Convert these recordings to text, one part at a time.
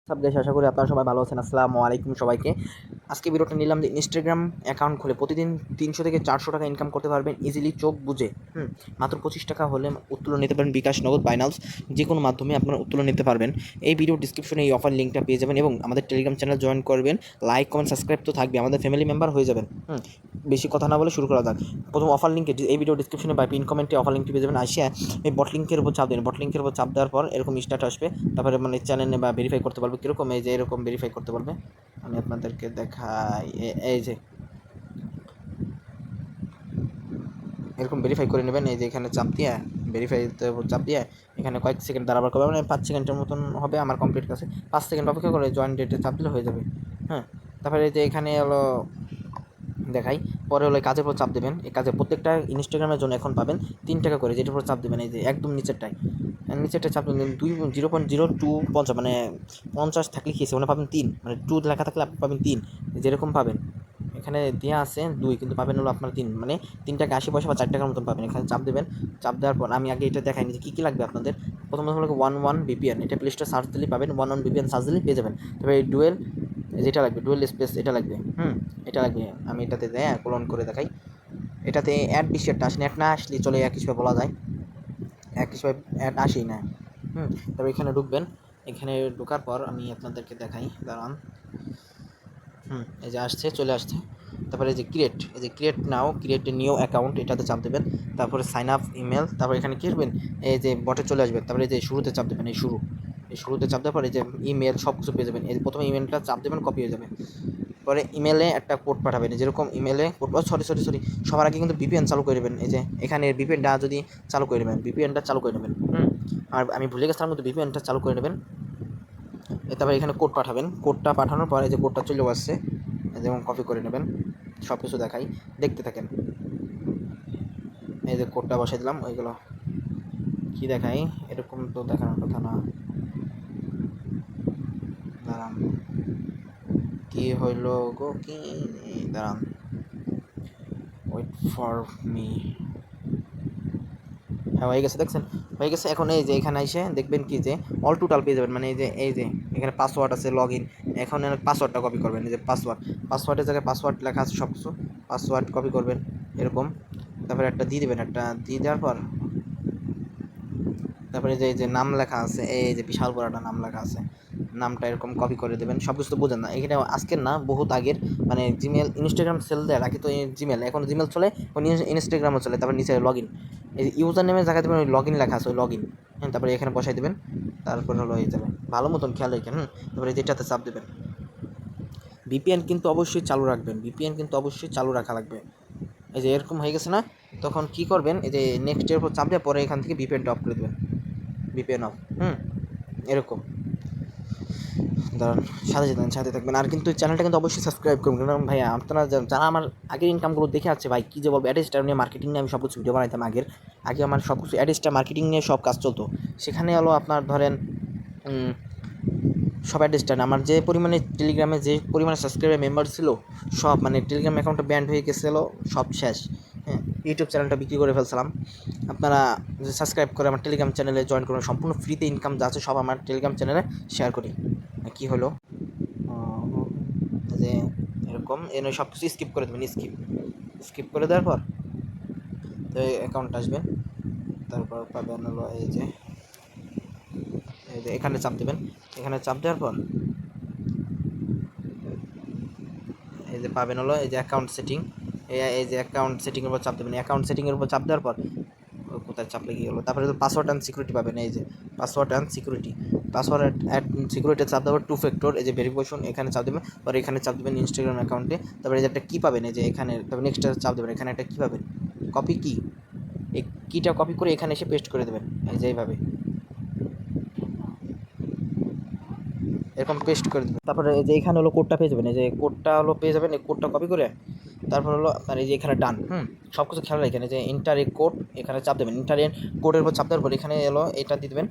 সব দেশ আশা করি আপনারা সবাই ভালো আছেন। আসসালামু আলাইকুম সবাইকে। আজকে ভিডিওটা নিলাম যে ইনস্টাগ্রাম অ্যাকাউন্ট খুলে প্রতিদিন ৩০০ থেকে ৪০০ টাকা ইনকাম করতে পারবেন ইজিলি চোখ বুজে। মাত্র 25 টাকা হলে উত্তোলন নিতে পারেন বিকাশ, নগদ, বাইনান্স যে কোনো মাধ্যমে আপনারা উত্তোলন নিতে পারবেন। এই ভিডিও ডিসক্রিপশনে এই অফার লিঙ্কটা পেয়ে যাবেন এবং আমাদের টেলিগ্রাম চ্যানেল জয়েন করবেন। লাইক, কমেন্ট, সাবস্ক্রাইব তো থাকবে, আমাদের ফ্যামিলি মেম্বার হয়ে যাবেন। বেশি কথা না বলে শুরু করা যাক। প্রথম অফার লিঙ্কে এই ভিডিও ডিসক্রিপশনে বা পিন কমেন্টে অফার লিঙ্কটি পেয়ে যাবেন। আসিয়া এই বট লিঙ্কের উপর চাপ দেবেন। বট লিঙ্কের উপর চাপ দেওয়ার পর এরকম স্টার্ট আসবে। তারপরে মানে চ্যানেলে বা ভেরিফাই করতে পারবে কীরকম, এই যে এরকম ভেরিফাই করতে পারবে। আমি আপনাদেরকে দেখাই, এই যে এরকম ভেরিফাই করে নেবেন। এই যে এখানে চাপ দিয়ে ভেরিফাইতে চাপ দিয়ে এখানে কয়েক সেকেন্ড দাঁড়াবার করবে, মানে 5 সেকেন্ডের মতন হবে আমার কমপ্লিট কাছে। 5 সেকেন্ড অপেক্ষা করে জয়েন ডেটে চাপ দিলে হয়ে যাবে। তারপরে এই যে এখানে হলো দেখাই, পরে হলো কাজের উপর চাপ দেবেন। এই কাজে প্রত্যেকটা ইনস্টাগ্রামের জন্য এখন পাবেন 3 টাকা করে, যেটার উপর চাপ দেবেন। এই যে একদম নিচেরটায় চাপ দেবেন 0.0250, মানে 50 থাকলে কি মানে পাবেন 3, মানে 2 লেখা থাকলে আপনি পাবেন 3, যেরকম পাবেন। এখানে দেওয়া আছে 2 কিন্তু পাবেন হলো আপনার 3, মানে 3 টাকা 80 পয়সা বা 4 টাকার মতন পাবেন। এখানে চাপ দেবেন। চাপ দেওয়ার পর আমি আগে এটা দেখাইনি যে কী কী লাগবে আপনাদের। প্রথমত হলো 11 VPN, এটা প্লে স্টোরে সার্চ দিলেই পাবেন। 11 VPN সার্চ দিলেই পেয়ে যাবেন। তবে এই ডুয়েল যেটা লাগবে, ডুয়েল স্পেস এটা লাগবে। এটা লাগবে। আমি এটাতে ক্লোন করে দেখাই। এটাতে অ্যাড বেশি একটা আসে না, অ্যাড না আসলে চলে এক হিসেবে বলা যায়, এক হিসেবে অ্যাড আসেই না। তবে এখানে ঢুকবেন। এখানে ঢোকার পর আমি আপনাদেরকে দেখাই, দাঁড়ান। এই যে আসছে, চলে আসছে। তারপরে এই যে ক্রিয়েট নাও, ক্রিয়েট নিউ অ্যাকাউন্ট, এটাতে চাপ দেবেন। তারপরে সাইন আপ ইমেল, তারপরে এখানে কী করবেন, এই যে বটে চলে আসবেন। তারপরে এই যে শুরুতে চাপ দেবেন, এই শুরুতে চাপ দেওয়ার পরে এই যে ইমেল সব কিছু পেয়ে যাবেন। এই প্রথমে ইমেলটা চাপ দেবেন, কপি হয়ে যাবে। পরে ইমেলে একটা কোড পাঠাবেন, যেরকম ইমেলে কোড, সরি সবার আগে কিন্তু ভিপিএন চালু করে নেবেন। এই যে এখানে ভিপিএনটা যদি চালু করে নেবেন, ভিপিএনটা চালু করে নেবেন। আর আমি ভুলে গেছিলাম কিন্তু ভিপিএনটা চালু করে নেবেন। তারপরে এখানে কোড পাঠাবেন। কোডটা পাঠানোর পর এই যে কোডটা চলে আসছে, যেমন কপি করে নেবেন। সব কিছু দেখাই, দেখতে থাকেন। এই যে কোডটা বসাই দিলাম, ওইগুলো কি দেখাই, এরকম তো দেখানোর কথা না। দাঁড়ান, কি হইল গো, কি, দাঁড়ান, ওয়েট ফর মি। হ্যাঁ, হয়ে গেছে, দেখছেন হয়ে গেছে। এখন এই যে এখানে এসে দেখবেন কি যে অল টোটাল পেয়ে যাবেন, মানে এই যে এখানে পাসওয়ার্ড আছে, লগ ইন। এখন পাসওয়ার্ডটা কপি করবেন। এই যে পাসওয়ার্ডের জায়গায় পাসওয়ার্ড লেখা আছে সব কিছু, পাসওয়ার্ড কপি করবেন এরকম। তারপরে একটা দিয়ে দেবেন, একটা দিয়ে দেওয়ার পর তারপরে এই যে নাম লেখা আছে, এই যে বিশাল বড় একটা নাম লেখা আছে, নামটা এরকম কপি করে দেবেন। সব কিছু তো বোঝেন না, এখানে আজকের না বহুত আগের, মানে জিমেল, ইনস্টাগ্রাম সেল দেওয়ার আগে তো জিমেল, এখন জিমেল চলে, ইনস্টাগ্রামও চলে। তারপর নিচে লগ ইন, এই ইউজার নেমের জায়গায় দেবেন ওই লগ ইন লেখা আছে, ওই লগ ইন। তারপরে এখানে বসাই দেবেন। তারপর হলো হয়ে যাবে, ভালো মতন খেয়াল রেখেন। তারপরে যেটাতে চাপ দেবেন। ভিপিএন কিন্তু অবশ্যই চালু রাখবেন, ভিপিএন কিন্তু অবশ্যই চালু রাখা লাগবে। এই যে এরকম হয়ে গেছে না, তখন কি করবেন, এই যে নেক্সটের উপর চাপ দেওয়ার পরে এখান থেকে ভিপিএনটা অফ করে দেবেন। ভিপিএন অফ, এরকম। দাঁড়ান, সাথে থাকবেন। আর কিন্তু চ্যানেলটা কিন্তু অবশ্যই সাবস্ক্রাইব করবেন, কারণ ভাইয়া আপনারা যারা আমার আগের ইনকামগুলো দেখে আছে, ভাই কী যে বলবো, অ্যাডস্টার নিয়ে, মার্কেটিং নিয়ে আমি সব কিছু ভিডিও বানাইতাম আগে আমার সব কিছু অ্যাডস্টার মার্কেটিং নিয়ে সব কাজ চলতো। সেখানে হলো আপনার ধরেন সব অ্যাডস্টার, আমার যে পরিমাণে টেলিগ্রামে যে পরিমাণে সাবস্ক্রাইবার মেম্বার ছিল, সব মানে টেলিগ্রাম অ্যাকাউন্টটা ব্যান্ড হয়ে গেছিলো, সব শেষ। ইউটিউব চ্যানেলটা বিক্রি করে ফেলছিলাম। আপনারা সাবস্ক্রাইব করে আমার টেলিগ্রাম চ্যানেলে জয়েন করুন, সম্পূর্ণ ফ্রিতে ইনকাম যা আছে সব আমার টেলিগ্রাম চ্যানেলে শেয়ার করি। কি হলো, যে এরকম এনে সব কিছু স্কিপ করে দেবেন, স্কিপ করে দেওয়ার পর তো অ্যাকাউন্ট আসবেন। তারপর পাবেন হলো এই যে এখানে চাপ দেবেন। এখানে চাপ দেওয়ার পর এই যে পাবেন হলো এই যে অ্যাকাউন্ট সেটিং, এই যে অ্যাকাউন্ট সেটিংয়ের উপর চাপ দেবেন। অ্যাকাউন্ট সেটিংয়ের উপর চাপ দেওয়ার পর কোথায় চাপলে গিয়ে হলো, তারপরে পাসওয়ার্ড অ্যান্ড সিকিউরিটি পাবেন। এই যে পাসওয়ার্ড অ্যান্ড সিকিউরিটি চাপ দেওয়ার 2 ফ্যাক্টর, এই যে ভেরিফিকেশন, এখানে চাপ দেবেন। আর এখানে চাপ দেবেন ইনস্টাগ্রাম অ্যাকাউন্টে। তারপরে এই যে একটা কী পাবেন, এই যে এখানে, তারপরে নেক্সট চাপ দেবেন। এখানে একটা কী পাবেন, কপি কি, এই কীটা কপি করে এখানে এসে পেস্ট করে দেবেন। এই যে এইভাবে এরকম পেস্ট করে দেবেন। তারপরে এই যে এখানে হলো কোডটা পেয়ে যাবেন, এই যে কোডটা হলো পেয়ে যাবেন। এই কোডটা কপি করে তারপর হলো আপনার এই যে এখানে ডান, সব কিছু খেয়াল রাখেন। এই যে এন্টার এ কোড, এখানে চাপ দেবেন। এন্টার এ কোডের উপর চাপ দেওয়ার পর এখানে এলো এটা দিয়ে দেবেন।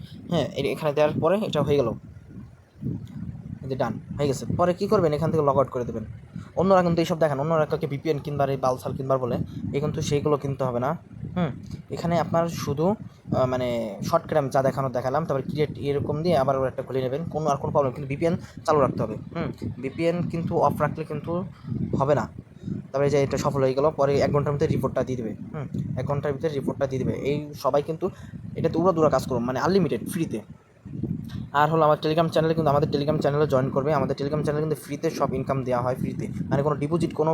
এখানে দেওয়ার পরে এটা হয়ে গেল, এই যে ডান হয়ে গেছে। পরে কী করবেন, এখান থেকে লগ আউট করে দেবেন। অন্যরা কিন্তু এইসব দেখেন, অন্যরা কাউকে ভিপিএন কিনবার, এই বালসাল কিনবার বলে, এই কিন্তু সেইগুলো কিনতে হবে না। এখানে আপনার শুধু মানে শর্টকাট আমি যা দেখালাম, তারপর ক্রিয়েট এরকম দিয়ে আবার একটা খুলে নেবেন, আর কোনো প্রবলেম, কিন্তু ভিপিএন চালু রাখতে হবে। ভিপিএন কিন্তু অফ রাখলে কিন্তু হবে না। তারপরে যে এটা সফল হয়ে গেল, পরে 1 ঘন্টার মধ্যে রিপোর্টটা দিয়ে দেবে। 1 ঘন্টার ভিতরে রিপোর্টটা দিয়ে দেবে। এই সবাই কিন্তু এটা দূরা কাজ করুন, মানে আনলিমিটেড ফ্রিতে। আর হলো আমার টেলিগ্রাম চ্যানেলে, কিন্তু আমাদের টেলিগ্রাম চ্যানেলে জয়েন করবে। আমাদের টেলিগ্রাম চ্যানেলে কিন্তু ফ্রিতে সব ইনকাম দেওয়া হয়, ফ্রিতে, মানে কোনো ডিপোজিট, কোনো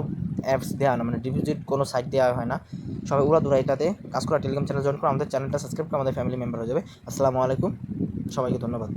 অ্যাপস দেওয়া না, মানে ডিপোজিট কোনো সাইট দেওয়া হয় না। সবাই দূরা এটাতে কাজ করা টেলিগ্রাম চ্যানেল জয়েন করে আমাদের চ্যানেলটা সাবস্ক্রাইব করে আমাদের ফ্যামিলি মেম্বার হয়ে যাবে। আসসালামু আলাইকুম, সবাইকে ধন্যবাদ।